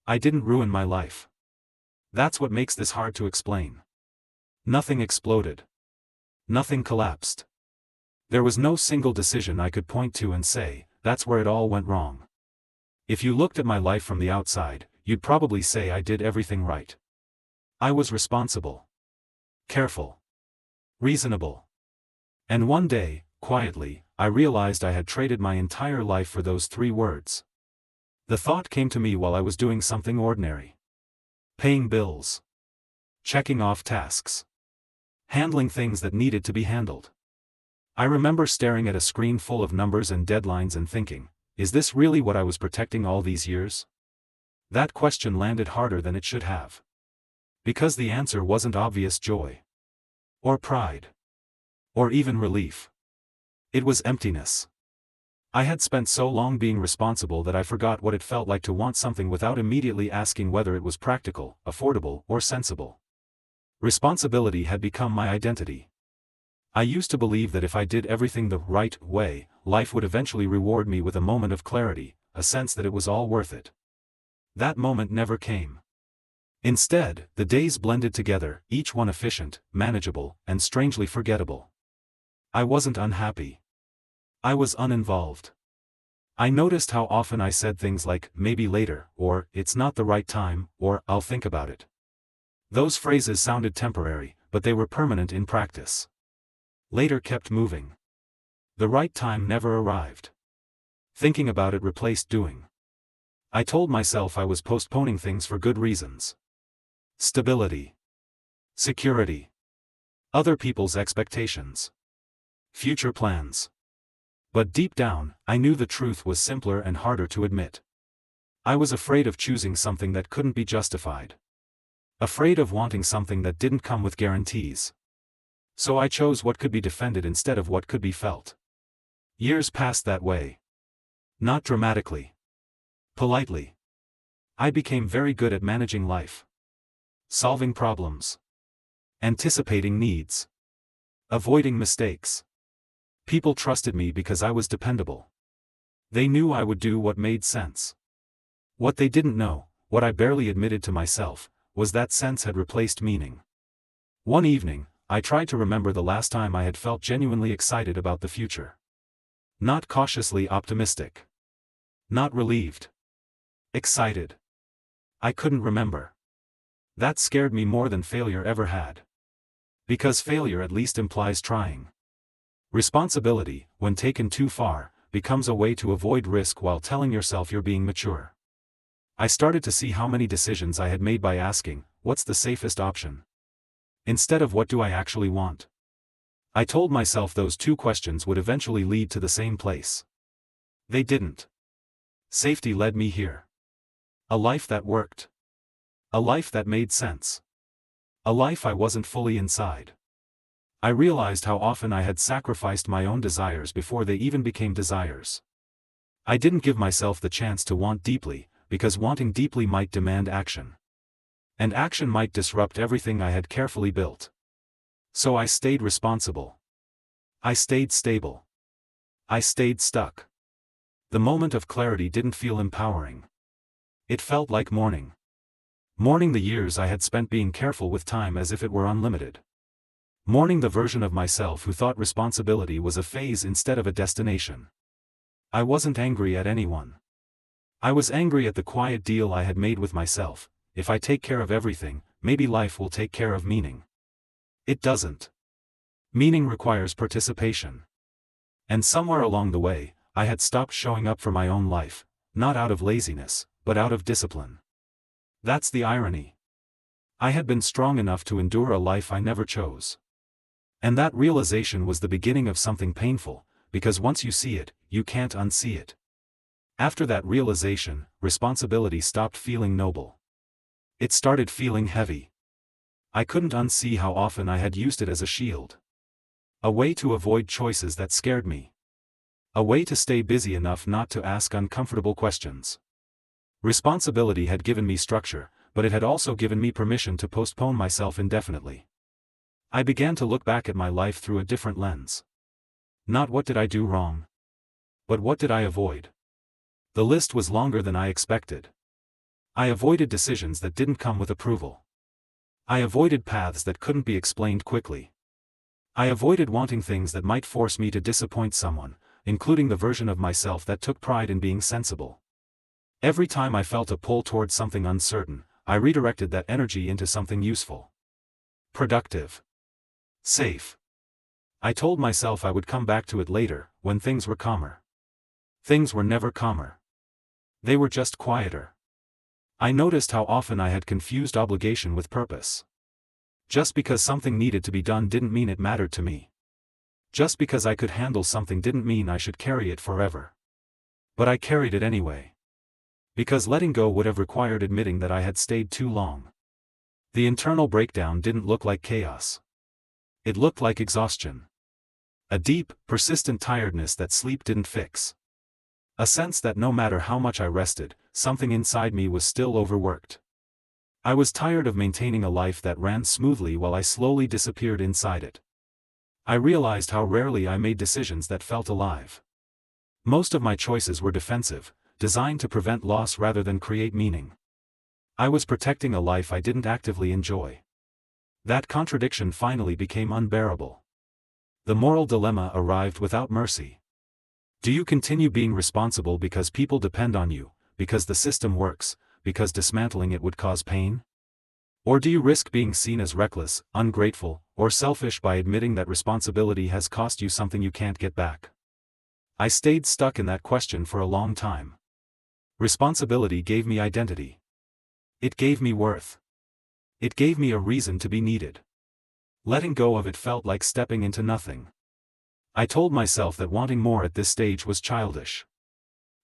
I didn't ruin my life. That's what makes this hard to explain. Nothing exploded. Nothing collapsed. There was no single decision I could point to and say, that's where it all went wrong. If you looked at my life from the outside, you'd probably say I did everything right. I was responsible. Careful. Reasonable. And one day, quietly, I realized I had traded my entire life for those 3 words. The thought came to me while I was doing something ordinary. Paying bills. Checking off tasks. Handling things that needed to be handled. I remember staring at a screen full of numbers and deadlines and thinking, is this really what I was protecting all these years? That question landed harder than it should have. Because the answer wasn't obvious joy. Or pride. Or even relief. It was emptiness. I had spent so long being responsible that I forgot what it felt like to want something without immediately asking whether it was practical, affordable, or sensible. Responsibility had become my identity. I used to believe that if I did everything the right way, life would eventually reward me with a moment of clarity, a sense that it was all worth it. That moment never came. Instead, the days blended together, each one efficient, manageable, and strangely forgettable. I wasn't unhappy. I was uninvolved. I noticed how often I said things like, maybe later, or, it's not the right time, or, I'll think about it. Those phrases sounded temporary, but they were permanent in practice. Later kept moving. The right time never arrived. Thinking about it replaced doing. I told myself I was postponing things for good reasons. Stability. Security. Other people's expectations. Future plans. But deep down, I knew the truth was simpler and harder to admit. I was afraid of choosing something that couldn't be justified. Afraid of wanting something that didn't come with guarantees. So I chose what could be defended instead of what could be felt. Years passed that way. Not dramatically. Politely. I became very good at managing life. Solving problems. Anticipating needs. Avoiding mistakes. People trusted me because I was dependable. They knew I would do what made sense. What they didn't know, what I barely admitted to myself, was that sense had replaced meaning. One evening, I tried to remember the last time I had felt genuinely excited about the future. Not cautiously optimistic. Not relieved. Excited. I couldn't remember. That scared me more than failure ever had. Because failure at least implies trying. Responsibility, when taken too far, becomes a way to avoid risk while telling yourself you're being mature. I started to see how many decisions I had made by asking, what's the safest option? Instead of what do I actually want? I told myself those 2 questions would eventually lead to the same place. They didn't. Safety led me here. A life that worked. A life that made sense. A life I wasn't fully inside. I realized how often I had sacrificed my own desires before they even became desires. I didn't give myself the chance to want deeply, because wanting deeply might demand action. And action might disrupt everything I had carefully built. So I stayed responsible. I stayed stable. I stayed stuck. The moment of clarity didn't feel empowering. It felt like mourning. Mourning the years I had spent being careful with time as if it were unlimited. Mourning the version of myself who thought responsibility was a phase instead of a destination. I wasn't angry at anyone. I was angry at the quiet deal I had made with myself. If I take care of everything, maybe life will take care of meaning. It doesn't. Meaning requires participation. And somewhere along the way, I had stopped showing up for my own life, not out of laziness, but out of discipline. That's the irony. I had been strong enough to endure a life I never chose. And that realization was the beginning of something painful, because once you see it, you can't unsee it. After that realization, responsibility stopped feeling noble. It started feeling heavy. I couldn't unsee how often I had used it as a shield. A way to avoid choices that scared me. A way to stay busy enough not to ask uncomfortable questions. Responsibility had given me structure, but it had also given me permission to postpone myself indefinitely. I began to look back at my life through a different lens. Not what did I do wrong? But what did I avoid? The list was longer than I expected. I avoided decisions that didn't come with approval. I avoided paths that couldn't be explained quickly. I avoided wanting things that might force me to disappoint someone, including the version of myself that took pride in being sensible. Every time I felt a pull towards something uncertain, I redirected that energy into something useful. Productive. Safe. I told myself I would come back to it later, when things were calmer. Things were never calmer. They were just quieter. I noticed how often I had confused obligation with purpose. Just because something needed to be done didn't mean it mattered to me. Just because I could handle something didn't mean I should carry it forever. But I carried it anyway. Because letting go would have required admitting that I had stayed too long. The internal breakdown didn't look like chaos. It looked like exhaustion. A deep, persistent tiredness that sleep didn't fix. A sense that no matter how much I rested, something inside me was still overworked. I was tired of maintaining a life that ran smoothly while I slowly disappeared inside it. I realized how rarely I made decisions that felt alive. Most of my choices were defensive, designed to prevent loss rather than create meaning. I was protecting a life I didn't actively enjoy. That contradiction finally became unbearable. The moral dilemma arrived without mercy. Do you continue being responsible because people depend on you, because the system works, because dismantling it would cause pain? Or do you risk being seen as reckless, ungrateful, or selfish by admitting that responsibility has cost you something you can't get back? I stayed stuck in that question for a long time. Responsibility gave me identity. It gave me worth. It gave me a reason to be needed. Letting go of it felt like stepping into nothing. I told myself that wanting more at this stage was childish.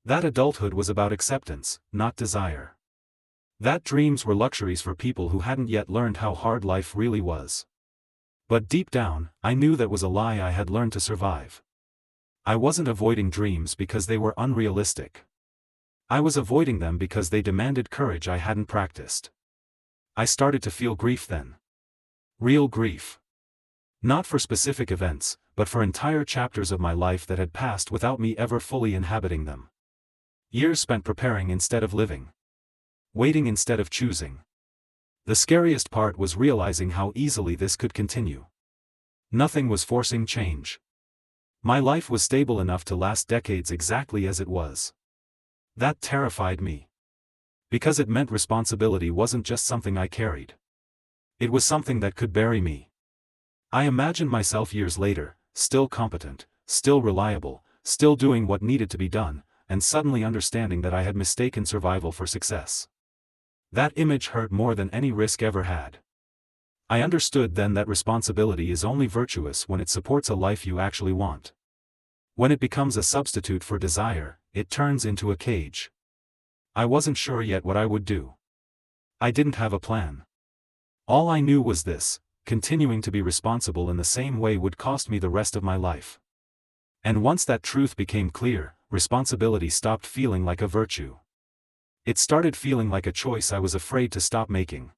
That adulthood was about acceptance, not desire. That dreams were luxuries for people who hadn't yet learned how hard life really was. But deep down, I knew that was a lie I had learned to survive. I wasn't avoiding dreams because they were unrealistic. I was avoiding them because they demanded courage I hadn't practiced. I started to feel grief then. Real grief. Not for specific events, but for entire chapters of my life that had passed without me ever fully inhabiting them. Years spent preparing instead of living. Waiting instead of choosing. The scariest part was realizing how easily this could continue. Nothing was forcing change. My life was stable enough to last decades exactly as it was. That terrified me. Because it meant responsibility wasn't just something I carried. It was something that could bury me. I imagined myself years later, still competent, still reliable, still doing what needed to be done, and suddenly understanding that I had mistaken survival for success. That image hurt more than any risk ever had. I understood then that responsibility is only virtuous when it supports a life you actually want. When it becomes a substitute for desire, it turns into a cage. I wasn't sure yet what I would do. I didn't have a plan. All I knew was this: continuing to be responsible in the same way would cost me the rest of my life. And once that truth became clear, responsibility stopped feeling like a virtue. It started feeling like a choice I was afraid to stop making.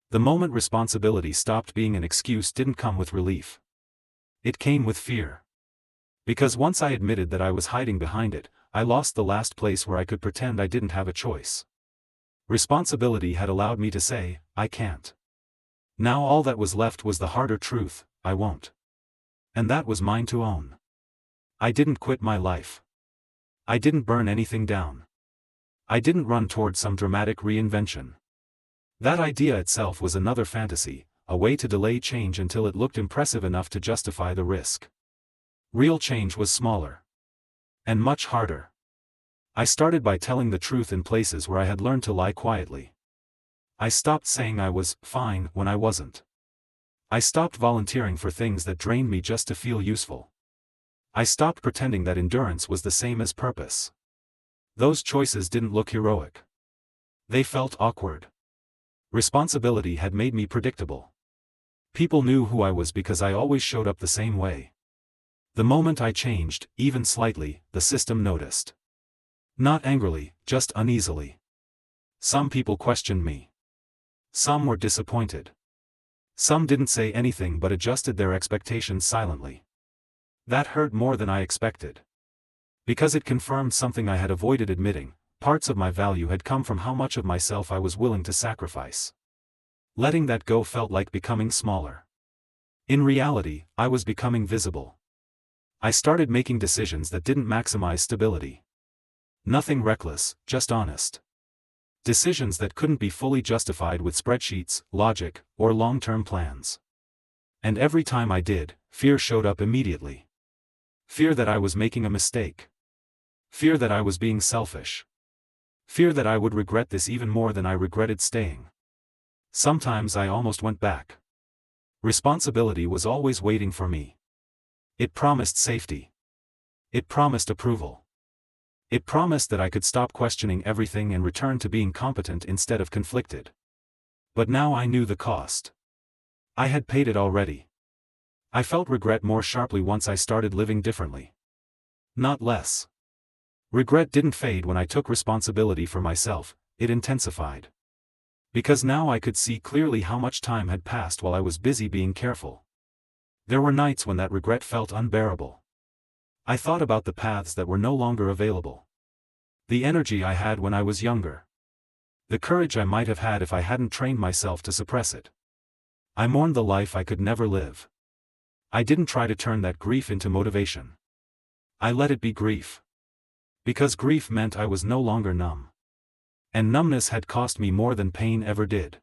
The moment responsibility stopped being an excuse didn't come with relief. It came with fear. Because once I admitted that I was hiding behind it, I lost the last place where I could pretend I didn't have a choice. Responsibility had allowed me to say, I can't. Now all that was left was the harder truth, I won't. And that was mine to own. I didn't quit my life. I didn't burn anything down. I didn't run toward some dramatic reinvention. That idea itself was another fantasy, a way to delay change until it looked impressive enough to justify the risk. Real change was smaller. And much harder. I started by telling the truth in places where I had learned to lie quietly. I stopped saying I was fine when I wasn't. I stopped volunteering for things that drained me just to feel useful. I stopped pretending that endurance was the same as purpose. Those choices didn't look heroic. They felt awkward. Responsibility had made me predictable. People knew who I was because I always showed up the same way. The moment I changed, even slightly, the system noticed. Not angrily, just uneasily. Some people questioned me. Some were disappointed. Some didn't say anything but adjusted their expectations silently. That hurt more than I expected. Because it confirmed something I had avoided admitting: parts of my value had come from how much of myself I was willing to sacrifice. Letting that go felt like becoming smaller. In reality, I was becoming visible. I started making decisions that didn't maximize stability. Nothing reckless, just honest. Decisions that couldn't be fully justified with spreadsheets, logic, or long-term plans. And every time I did, fear showed up immediately. Fear that I was making a mistake. Fear that I was being selfish. Fear that I would regret this even more than I regretted staying. Sometimes I almost went back. Responsibility was always waiting for me. It promised safety. It promised approval. It promised that I could stop questioning everything and return to being competent instead of conflicted. But now I knew the cost. I had paid it already. I felt regret more sharply once I started living differently. Not less. Regret didn't fade when I took responsibility for myself, it intensified. Because now I could see clearly how much time had passed while I was busy being careful. There were nights when that regret felt unbearable. I thought about the paths that were no longer available. The energy I had when I was younger. The courage I might have had if I hadn't trained myself to suppress it. I mourned the life I could never live. I didn't try to turn that grief into motivation. I let it be grief. Because grief meant I was no longer numb. And numbness had cost me more than pain ever did.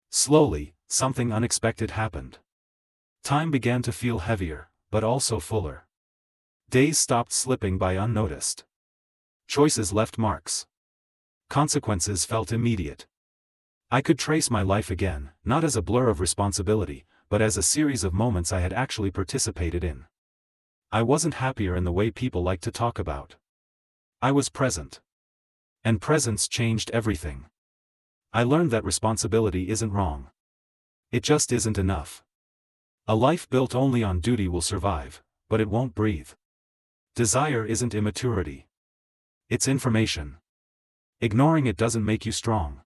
Slowly, something unexpected happened. Time began to feel heavier, but also fuller. Days stopped slipping by unnoticed. Choices left marks. Consequences felt immediate. I could trace my life again, not as a blur of responsibility, but as a series of moments I had actually participated in. I wasn't happier in the way people like to talk about. I was present. And presence changed everything. I learned that responsibility isn't wrong. It just isn't enough. A life built only on duty will survive, but it won't breathe. Desire isn't immaturity. It's information. Ignoring it doesn't make you strong.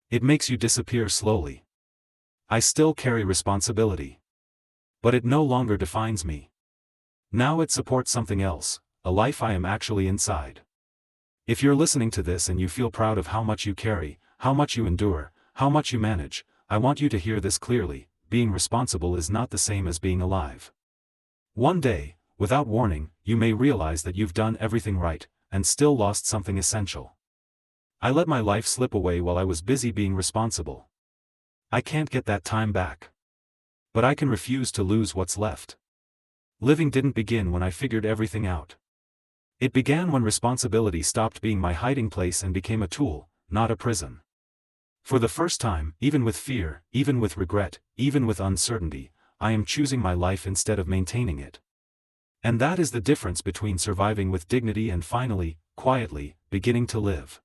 It makes you disappear slowly. I still carry responsibility. But it no longer defines me. Now it supports something else, a life I am actually inside. If you're listening to this and you feel proud of how much you carry, how much you endure, how much you manage, I want you to hear this clearly: being responsible is not the same as being alive. One day, without warning, you may realize that you've done everything right, and still lost something essential. I let my life slip away while I was busy being responsible. I can't get that time back. But I can refuse to lose what's left. Living didn't begin when I figured everything out. It began when responsibility stopped being my hiding place and became a tool, not a prison. For the first time, even with fear, even with regret, even with uncertainty, I am choosing my life instead of maintaining it. And that is the difference between surviving with dignity and finally, quietly, beginning to live.